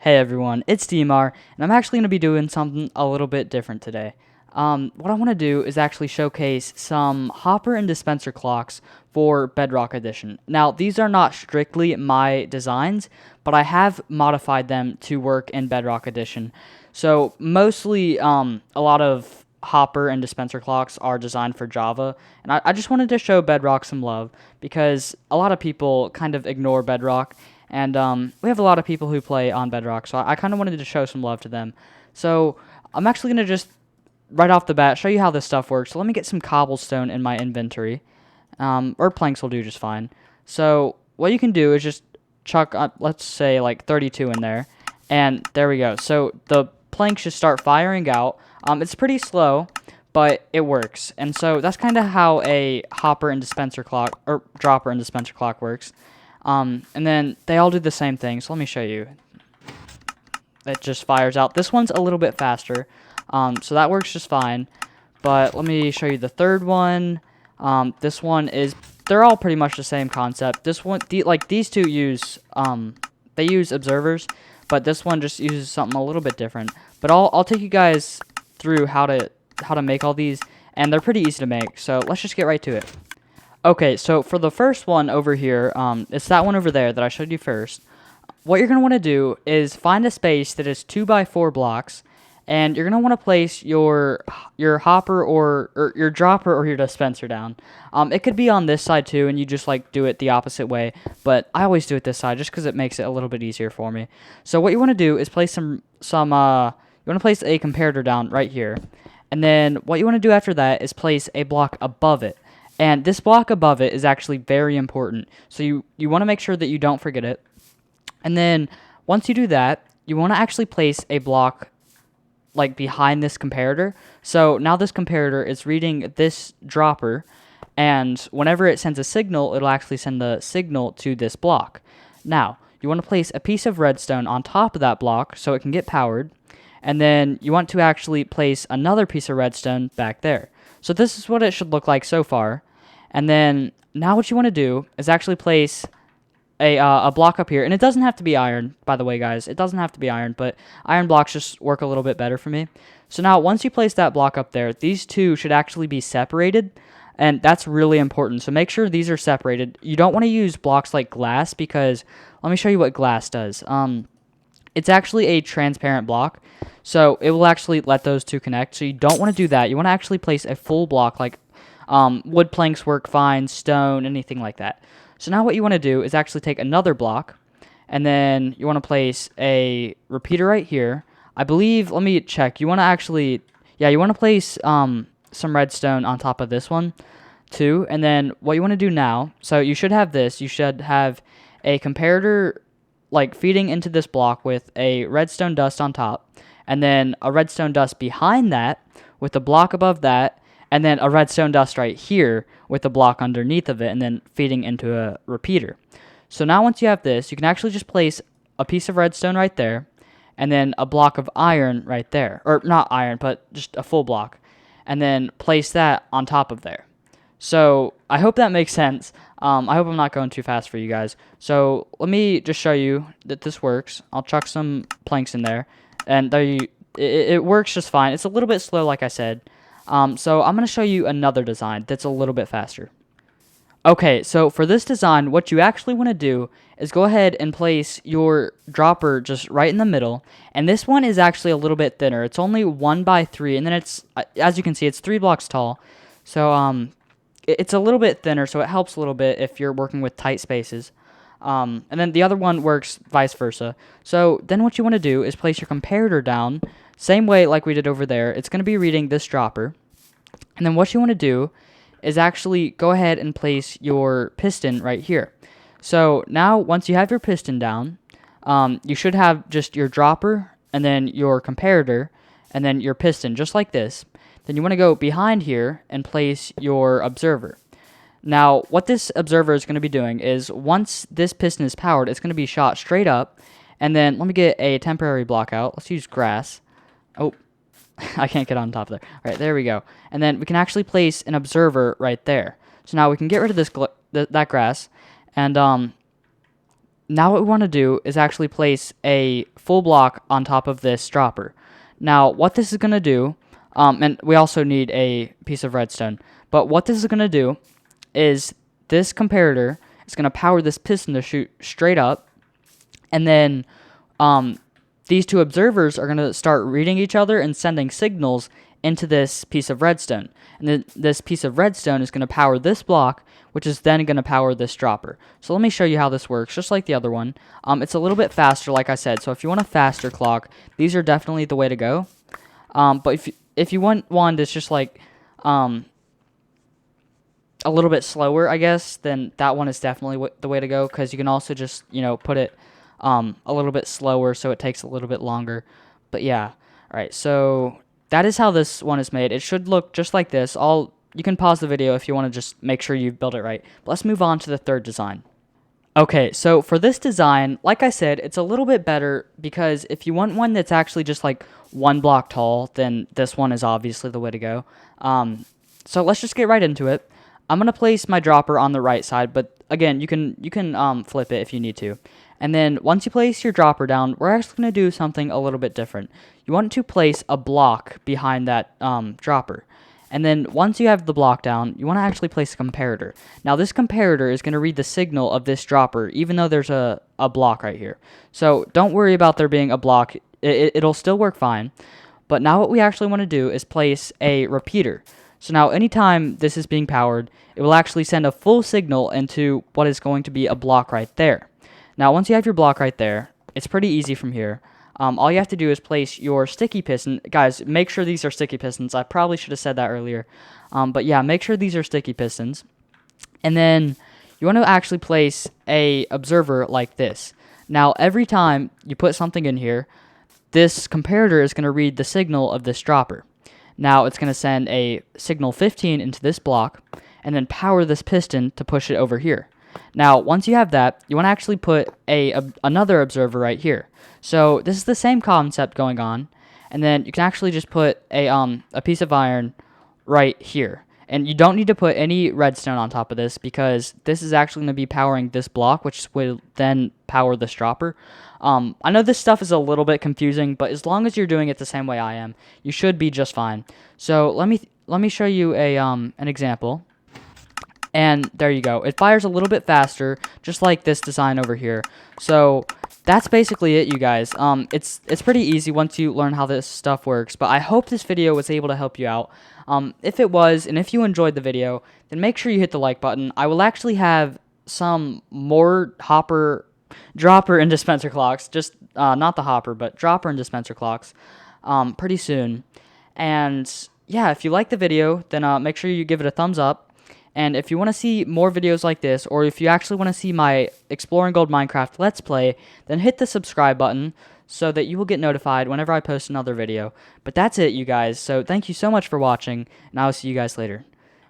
Hey everyone, it's DMR, and I'm actually going to be doing something a little bit different today. What I want to do is actually showcase some hopper and dispenser clocks for Bedrock Edition. Now, these are not strictly my designs, but I have modified them to work in Bedrock Edition. So, mostly, a lot of hopper and dispenser clocks are designed for Java, and I just wanted to show Bedrock some love because a lot of people kind of ignore Bedrock, and we have a lot of people who play on Bedrock, so I kind of wanted to show some love to them. So I'm actually going to just, right off the bat, show you how this stuff works. So let me get some cobblestone in my inventory, or planks will do just fine. So what you can do is just chuck, let's say, like 32 in there, and there we go. So the planks just start firing out. It's pretty slow, but it works. And so that's kind of how a hopper and dispenser clock, or dropper and dispenser clock works. And then they all do the same thing, so let me show you. It just fires out. This one's a little bit faster, so that works just fine. But let me show you the third one. This one is, they're all pretty much the same concept. This one, like these two use, they use observers, but this one just uses something a little bit different. But I'll take you guys through how to make all these, and they're pretty easy to make. So let's just get right to it. Okay, so for the first one over here, it's that one over there that I showed you first. What you're going to want to do is find a space that is 2 by 4 blocks, and you're going to want to place your hopper or your dropper or your dispenser down. It could be on this side too, and you just like do it the opposite way, but I always do it this side just because it makes it a little bit easier for me. So what you want to do is place you want to place a comparator down right here, and then what you want to do after that is place a block above it. And this block above it is actually very important. So you want to make sure that you don't forget it. And then once you do that, you want to actually place a block like behind this comparator. So now this comparator is reading this dropper, and whenever it sends a signal, it'll actually send the signal to this block. Now, you want to place a piece of redstone on top of that block so it can get powered. And then you want to actually place another piece of redstone back there. So this is what it should look like so far. And then now what you want to do is actually place a block up here. And it doesn't have to be iron, by the way, guys. It doesn't have to be iron, but iron blocks just work a little bit better for me. So now once you place that block up there, these two should actually be separated. And that's really important. So make sure these are separated. You don't want to use blocks like glass because let me show you what glass does. It's actually a transparent block, so it will actually let those two connect. So you don't want to do that. You want to actually place a full block like wood planks work fine, stone, anything like that. So now what you want to do is actually take another block, and then you want to place a repeater right here. I believe, let me check. You want to actually, yeah, you want to place some redstone on top of this one too. And then what you want to do now, so you should have this. You should have a comparator like feeding into this block with a redstone dust on top, and then a redstone dust behind that with a block above that, and then a redstone dust right here with a block underneath of it, and then feeding into a repeater. So now once you have this, you can actually just place a piece of redstone right there, and then a block of iron right there. Or not iron, but just a full block. And then place that on top of there. So I hope that makes sense. I hope I'm not going too fast for you guys. So let me just show you that this works. I'll chuck some planks in there, and there it works just fine. It's a little bit slow, like I said. So I'm going to show you another design that's a little bit faster. Okay, so for this design, what you actually want to do is go ahead and place your dropper just right in the middle. And this one is actually a little bit thinner. It's only 1 by 3, and then it's, as you can see, it's 3 blocks tall. So it's a little bit thinner, so it helps a little bit if you're working with tight spaces. And then the other one works vice versa. So then what you want to do is place your comparator down, same way like we did over there. It's going to be reading this dropper. And then what you want to do is actually go ahead and place your piston right here. So now once you have your piston down, you should have just your dropper and then your comparator and then your piston just like this. Then you want to go behind here and place your observer. Now, what this observer is going to be doing is once this piston is powered, it's going to be shot straight up. And then let me get a temporary block out. Let's use grass. Oh, I can't get on top of there. All right, there we go. And then we can actually place an observer right there. So now we can get rid of this that grass. And now what we want to do is actually place a full block on top of this dropper. Now, what this is going to do, and we also need a piece of redstone, but what this is going to do is this comparator is going to power this piston to shoot straight up, and then these two observers are going to start reading each other and sending signals into this piece of redstone. And then this piece of redstone is going to power this block, which is then going to power this dropper. So let me show you how this works, just like the other one. It's a little bit faster, like I said. So if you want a faster clock, these are definitely the way to go. But if you want one that's just like a little bit slower, I guess, then that one is definitely the way to go, because you can also just, put it a little bit slower so it takes a little bit longer. But yeah, all right, so that is how this one is made. It should look just like this. You can pause the video if you want to just make sure you've built it right. But let's move on to the third design. Okay, so for this design, like I said, it's a little bit better, because if you want one that's actually just like one block tall, then this one is obviously the way to go. So let's just get right into it. I'm going to place my dropper on the right side, but again, you can flip it if you need to. And then once you place your dropper down, we're actually going to do something a little bit different. You want to place a block behind that dropper. And then once you have the block down, you want to actually place a comparator. Now this comparator is going to read the signal of this dropper, even though there's a block right here. So don't worry about there being a block. It'll still work fine. But now what we actually want to do is place a repeater. So now anytime this is being powered, it will actually send a full signal into what is going to be a block right there. Now once you have your block right there, it's pretty easy from here. All you have to do is place your sticky piston. Guys, make sure these are sticky pistons. I probably should have said that earlier. But yeah, make sure these are sticky pistons. And then you want to actually place a observer like this. Now every time you put something in here, this comparator is going to read the signal of this dropper. Now it's going to send a signal 15 into this block, and then power this piston to push it over here. Now, once you have that, you want to actually put another observer right here. So this is the same concept going on, and then you can actually just put a piece of iron right here. And you don't need to put any redstone on top of this, because this is actually going to be powering this block, which will then power this dropper. I know this stuff is a little bit confusing, but as long as you're doing it the same way I am, you should be just fine. So let me show you an example. And there you go. It fires a little bit faster, just like this design over here. So that's basically it, you guys. It's pretty easy once you learn how this stuff works. But I hope this video was able to help you out. If it was, and if you enjoyed the video, then make sure you hit the like button. I will actually have some more dropper and dispenser clocks. Just not the hopper, but dropper and dispenser clocks pretty soon. And yeah, if you like the video, then make sure you give it a thumbs up. And if you want to see more videos like this, or if you actually want to see my Exploring Gold Minecraft Let's Play, then hit the subscribe button so that you will get notified whenever I post another video. But that's it, you guys. So thank you so much for watching, and I will see you guys later.